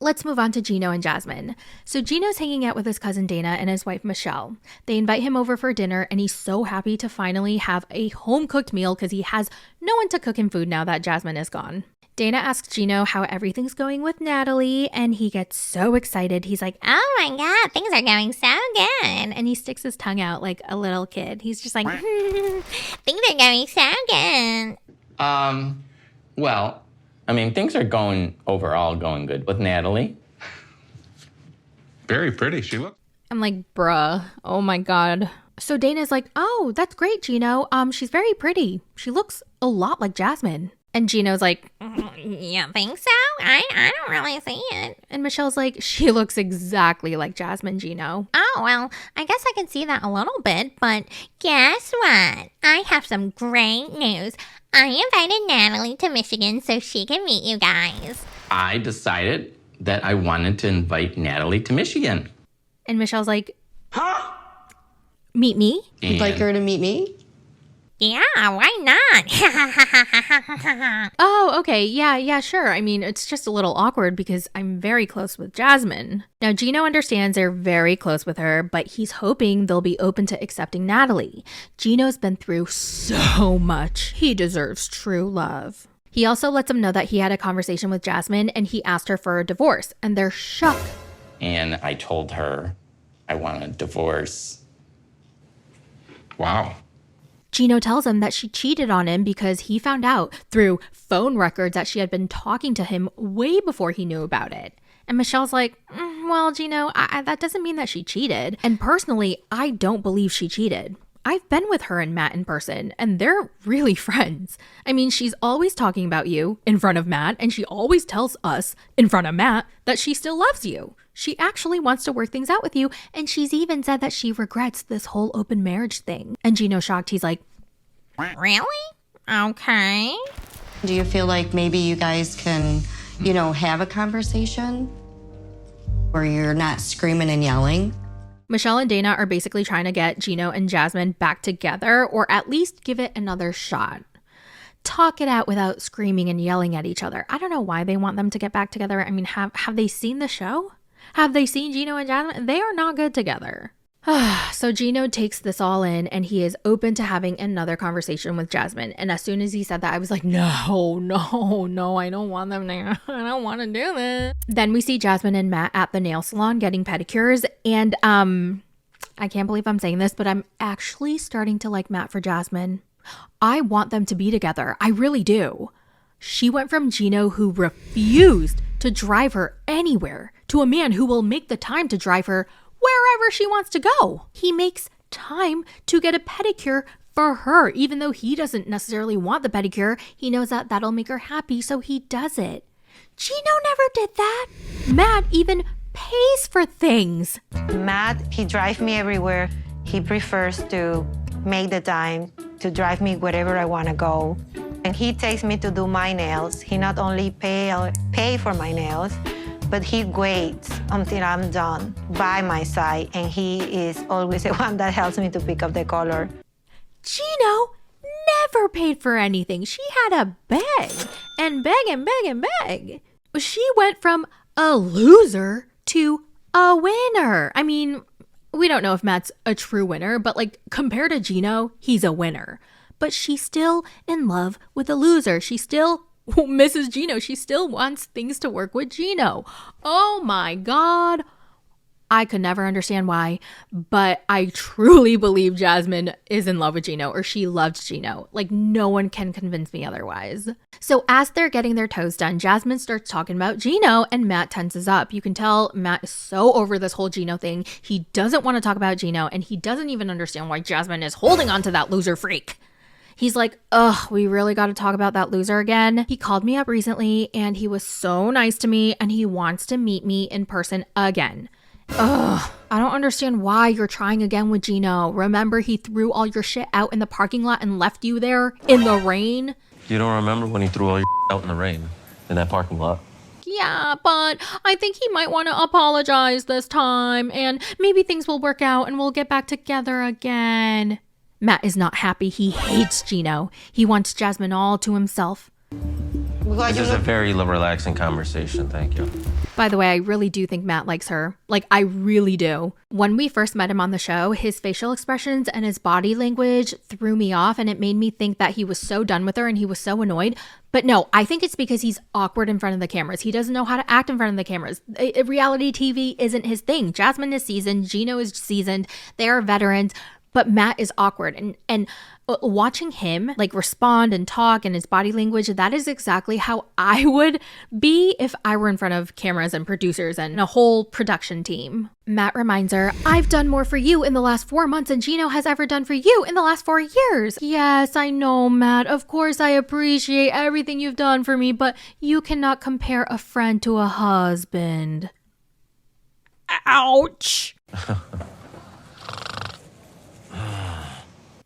Let's move on to Gino and Jasmine. So Gino's hanging out with his cousin Dana and his wife Michelle. They invite him over for dinner and he's so happy to finally have a home-cooked meal because he has no one to cook him food now that Jasmine is gone. Dana asks Gino how everything's going with Natalie and he gets so excited. He's like, oh my God, things are going so good. And he sticks his tongue out like a little kid. He's just like, things are going so good. Well, I mean, things are overall going good with Natalie. Very pretty, she looks. I'm like, bruh, oh my God. So Dana's like, oh, that's great, Gino. She's very pretty. She looks a lot like Jasmine. And Gino's like, you think so? I don't really see it. And Michelle's like, she looks exactly like Jasmine, Gino. Oh, well, I guess I can see that a little bit, but guess what? I have some great news. I invited Natalie to Michigan so she can meet you guys. I decided that I wanted to invite Natalie to Michigan. And Michelle's like, huh? Meet me? You'd like her to meet me? Yeah, why not? Oh, okay. Yeah, sure. I mean, it's just a little awkward because I'm very close with Jasmine. Now, Gino understands they're very close with her, but he's hoping they'll be open to accepting Natalie. Gino's been through so much. He deserves true love. He also lets him know that he had a conversation with Jasmine and he asked her for a divorce, and they're shocked. And I told her I want a divorce. Wow. Gino tells him that she cheated on him because he found out through phone records that she had been talking to him way before he knew about it. And Michelle's like, well, Gino, that doesn't mean that she cheated. And personally, I don't believe she cheated. I've been with her and Matt in person, and they're really friends. I mean, she's always talking about you in front of Matt, and she always tells us in front of Matt that she still loves you. She actually wants to work things out with you, and she's even said that she regrets this whole open marriage thing. And Gino's shocked. He's like, really? Okay. Do you feel like maybe you guys can, have a conversation where you're not screaming and yelling? Michelle and Dana are basically trying to get Gino and Jasmine back together, or at least give it another shot. Talk it out without screaming and yelling at each other. I don't know why they want them to get back together. I mean, have they seen the show? Have they seen Gino and Jasmine? They are not good together. So Gino takes this all in and he is open to having another conversation with Jasmine. And as soon as he said that, I was like, no, I don't want them there. I don't want to do this. Then we see Jasmine and Matt at the nail salon getting pedicures. And I can't believe I'm saying this, but I'm actually starting to like Matt for Jasmine. I want them to be together. I really do. She went from Gino, who refused to drive her anywhere, to a man who will make the time to drive her wherever she wants to go. He makes time to get a pedicure for her, even though he doesn't necessarily want the pedicure. He knows that that'll make her happy, so he does it. Gino never did that. Matt even pays for things. Matt, he drives me everywhere. He prefers to make the time to drive me wherever I want to go. And he takes me to do my nails. He not only pay for my nails, but he waits until I'm done by my side, and he is always the one that helps me to pick up the color. Gino never paid for anything. She had to beg and beg and beg and beg. She went from a loser to a winner. I mean, we don't know if Matt's a true winner, but like compared to Gino, he's a winner. But she's still in love with a loser. She still Mrs. Gino. She still wants things to work with Gino. Oh my God. I could never understand why, but I truly believe Jasmine is in love with Gino, or she loves Gino. Like, no one can convince me otherwise. So as they're getting their toes done, Jasmine starts talking about Gino and Matt tenses up. You can tell Matt is so over this whole Gino thing. He doesn't want to talk about Gino, and he doesn't even understand why Jasmine is holding on to that loser freak. He's like, ugh, we really got to talk about that loser again. He called me up recently and he was so nice to me and he wants to meet me in person again. Ugh, I don't understand why you're trying again with Gino. Remember, he threw all your shit out in the parking lot and left you there in the rain? You don't remember when he threw all your out in the rain in that parking lot? Yeah, but I think he might want to apologize this time and maybe things will work out and we'll get back together again. Matt is not happy. He hates Gino. He wants Jasmine all to himself. Why This you is a look- very relaxing conversation. Thank you. By the way, I really do think Matt likes her. Like, I really do. When we first met him on the show, his facial expressions and his body language threw me off, and it made me think that he was so done with her and he was so annoyed. But no, I think it's because he's awkward in front of the cameras. He doesn't know how to act in front of the cameras. Reality TV isn't his thing. Jasmine is seasoned. Gino is seasoned. They are veterans. But Matt is awkward, and watching him like respond and talk and his body language, that is exactly how I would be if I were in front of cameras and producers and a whole production team. Matt reminds her, I've done more for you in the last 4 months than Gino has ever done for you in the last 4 years. Yes, I know, Matt. Of course, I appreciate everything you've done for me, but you cannot compare a friend to a husband. Ouch.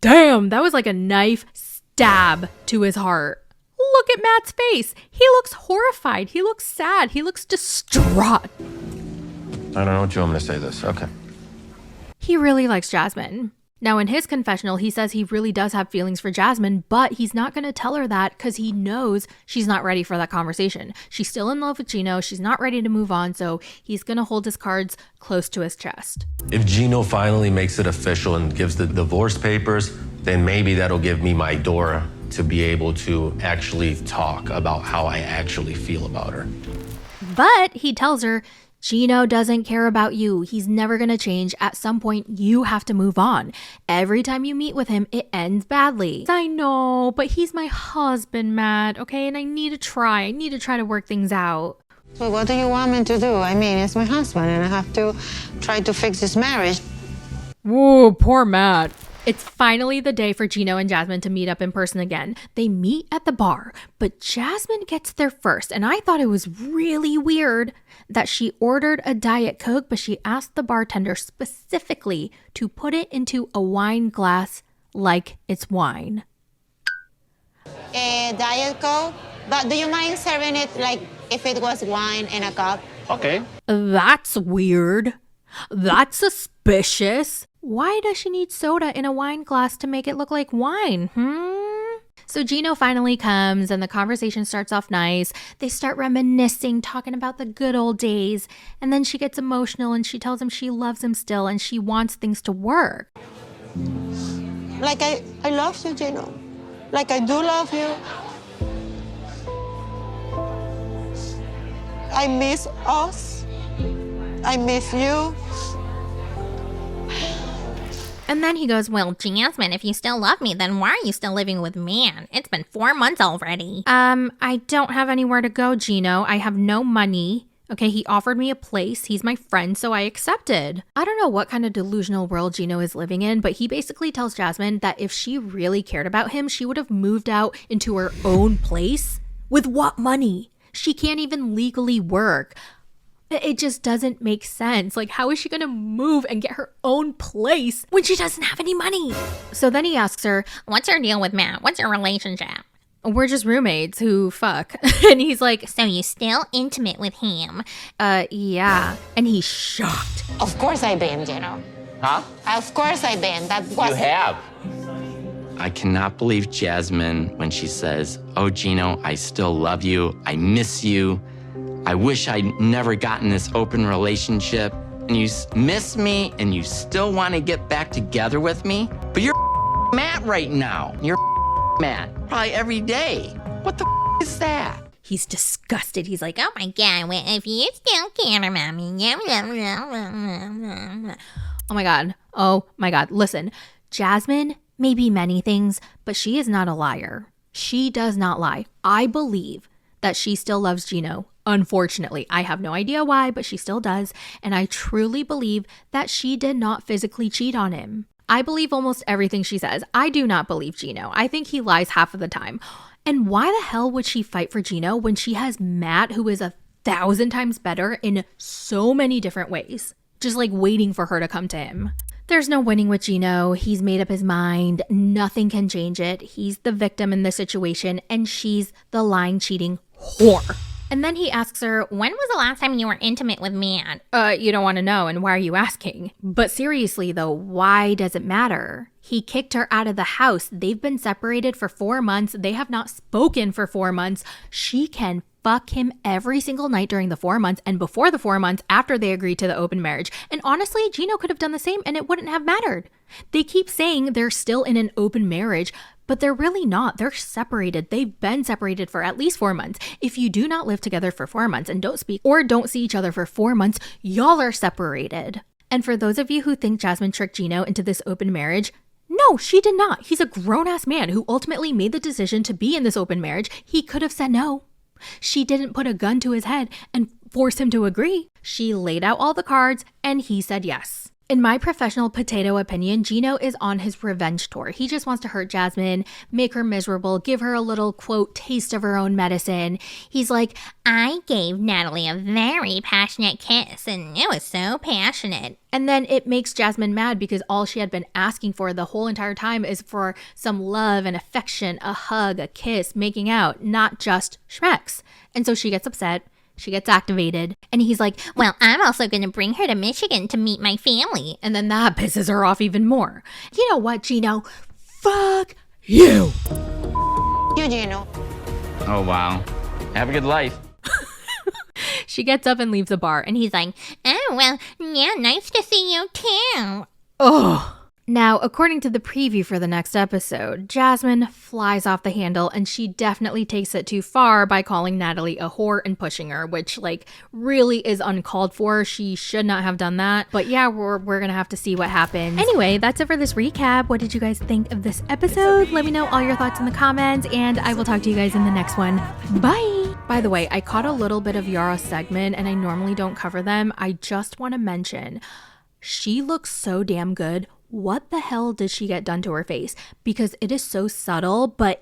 Damn, that was like a knife stab to his heart. Look at Matt's face. He looks horrified. He looks sad. He looks distraught. I don't know what you want me to say this. Okay. He really likes Jasmine. Now, in his confessional, he says he really does have feelings for Jasmine, but he's not going to tell her that because he knows she's not ready for that conversation. She's still in love with Gino. She's not ready to move on, so he's going to hold his cards close to his chest. If Gino finally makes it official and gives the divorce papers, then maybe that'll give me my door to be able to actually talk about how I actually feel about her. But he tells her, Gino doesn't care about you. He's never going to change. At some point, you have to move on. Every time you meet with him, it ends badly. I know, but he's my husband, Matt, okay? And I need to try. I need to try to work things out. So what do you want me to do? I mean, it's my husband, and I have to try to fix this marriage. Whoa, poor Matt. It's finally the day for Gino and Jasmine to meet up in person again. They meet at the bar, but Jasmine gets there first, and I thought it was really weird that she ordered a Diet Coke, but she asked the bartender specifically to put it into a wine glass like it's wine. A Diet Coke, but do you mind serving it like if it was wine in a cup? Okay. That's weird. That's suspicious. Why does she need soda in a wine glass to make it look like wine? So Gino finally comes and the conversation starts off nice. They start reminiscing, talking about the good old days. And then she gets emotional and she tells him she loves him still and she wants things to work. Like I love you, Gino. Like I do love you. I miss us. I miss you. And then he goes, well, Jasmine, if you still love me, then why are you still living with man? It's been 4 months already. I don't have anywhere to go, Gino. I have no money. Okay, he offered me a place. He's my friend, so I accepted. I don't know what kind of delusional world Gino is living in, but he basically tells Jasmine that if she really cared about him, she would have moved out into her own place. With what money? She can't even legally work. It just doesn't make sense. Like, how is she gonna move and get her own place when she doesn't have any money? So then he asks her, What's your deal with Matt? What's your relationship? we're just roommates who fuck. And he's like, So you still intimate with him? yeah. And he's shocked. Of course I been, Gino. Huh? Of course I been. That was You have. I cannot believe Jasmine when she says, oh, Gino, I still love you. I miss you. I wish I'd never gotten this open relationship. And you miss me and you still want to get back together with me? But you're Matt right now. You're Matt. Probably every day. What the is that? He's disgusted. He's like, Oh my God, well, if you still care about me. oh my God. Oh my God. Listen, Jasmine may be many things, but she is not a liar. She does not lie. I believe that she still loves Gino. Unfortunately, I have no idea why, but she still does. And I truly believe that she did not physically cheat on him. I believe almost everything she says. I do not believe Gino. I think he lies half of the time. And why the hell would she fight for Gino when she has Matt, who is 1,000 times better in so many different ways? Just like waiting for her to come to him. There's no winning with Gino. He's made up his mind. Nothing can change it. He's the victim in this situation, and she's the lying, cheating whore. And then he asks her, When was the last time you were intimate with man? you don't want to know, and why are you asking? But seriously though, why does it matter? He kicked her out of the house. They've been separated for 4 months. They have not spoken for 4 months. She can fuck him every single night during the 4 months and before the 4 months after they agreed to the open marriage. And honestly, Gino could have done the same and it wouldn't have mattered. They keep saying they're still in an open marriage, but they're really not. They're separated. They've been separated for at least 4 months. If you do not live together for 4 months and don't speak or don't see each other for 4 months, y'all are separated. And for those of you who think Jasmine tricked Gino into this open marriage, no, she did not. He's a grown-ass man who ultimately made the decision to be in this open marriage. He could have said no. She didn't put a gun to his head and force him to agree. She laid out all the cards and he said yes. In my professional potato opinion, Gino is on his revenge tour. He just wants to hurt Jasmine, make her miserable, give her a little, quote, taste of her own medicine. He's like, I gave Natalie a very passionate kiss, and it was so passionate. and then it makes Jasmine mad because all she had been asking for the whole entire time is for some love and affection, a hug, a kiss, making out, not just schmecks. And so she gets upset. She gets activated, and he's like, Well, I'm also going to bring her to Michigan to meet my family. and then that pisses her off even more. You know what, Gino? Fuck you. You, Gino. Oh, wow. Have a good life. She gets up and leaves the bar, and he's like, Oh, well, yeah, nice to see you too. ugh. Now, according to the preview for the next episode, Jasmine flies off the handle and she definitely takes it too far by calling Natalie a whore and pushing her, which really is uncalled for. She should not have done that. But yeah, we're gonna have to see what happens. Anyway, that's it for this recap. What did you guys think of this episode? Let me know all your thoughts in the comments and I will talk to you guys in the next one. Bye! By the way, I caught a little bit of Yara's segment and I normally don't cover them. I just want to mention, she looks so damn good. What the hell did she get done to her face? Because it is so subtle, but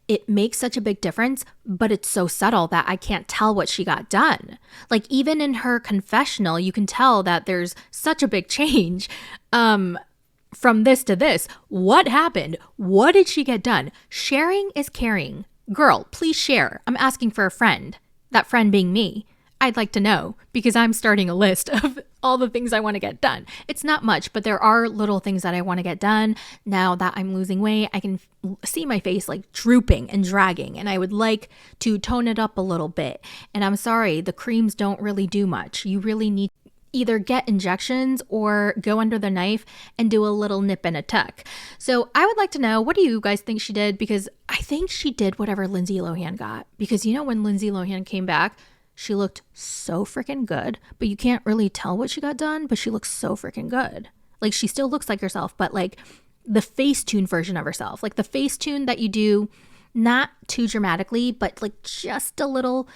it makes such a big difference, but it's so subtle that I can't tell what she got done. Even in her confessional, you can tell that there's such a big change from this to this. What happened? What did she get done? Sharing is caring. Girl, please share. I'm asking for a friend. That friend being me. I'd like to know because I'm starting a list of all the things I want to get done. It's not much, but there are little things that I want to get done. Now that I'm losing weight, I can see my face drooping and dragging, and I would like to tone it up a little bit. And I'm sorry, the creams don't really do much. You really need to either get injections or go under the knife and do a little nip and a tuck. So I would like to know, what do you guys think she did? Because I think she did whatever Lindsay Lohan got. Because when Lindsay Lohan came back, she looked so freaking good, but you can't really tell what she got done, but she looks so freaking good. She still looks like herself, but the Facetune version of herself, the Facetune that you do not too dramatically, but just a little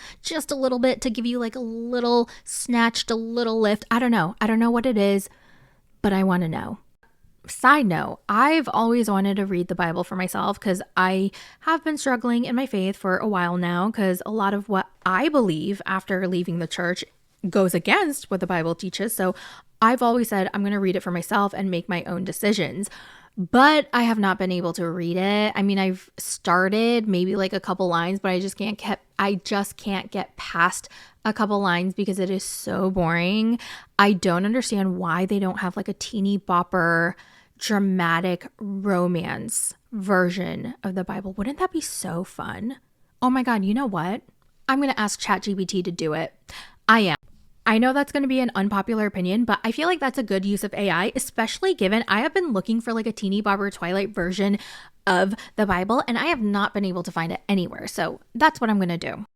bit to give you a little snatched, a little lift. I don't know what it is, but I want to know. Side note, I've always wanted to read the Bible for myself because I have been struggling in my faith for a while now because a lot of what I believe after leaving the church goes against what the Bible teaches. So I've always said I'm going to read it for myself and make my own decisions. But I have not been able to read it. I mean, I've started maybe a couple lines, but I just can't get past a couple lines because it is so boring. I don't understand why they don't have a teeny bopper dramatic romance version of the Bible. Wouldn't that be so fun? Oh my God, you know what? I'm going to ask ChatGPT to do it. I know that's going to be an unpopular opinion, but I feel like that's a good use of AI, especially given I have been looking for a teeny bopper Twilight version of the Bible and I have not been able to find it anywhere. So that's what I'm going to do.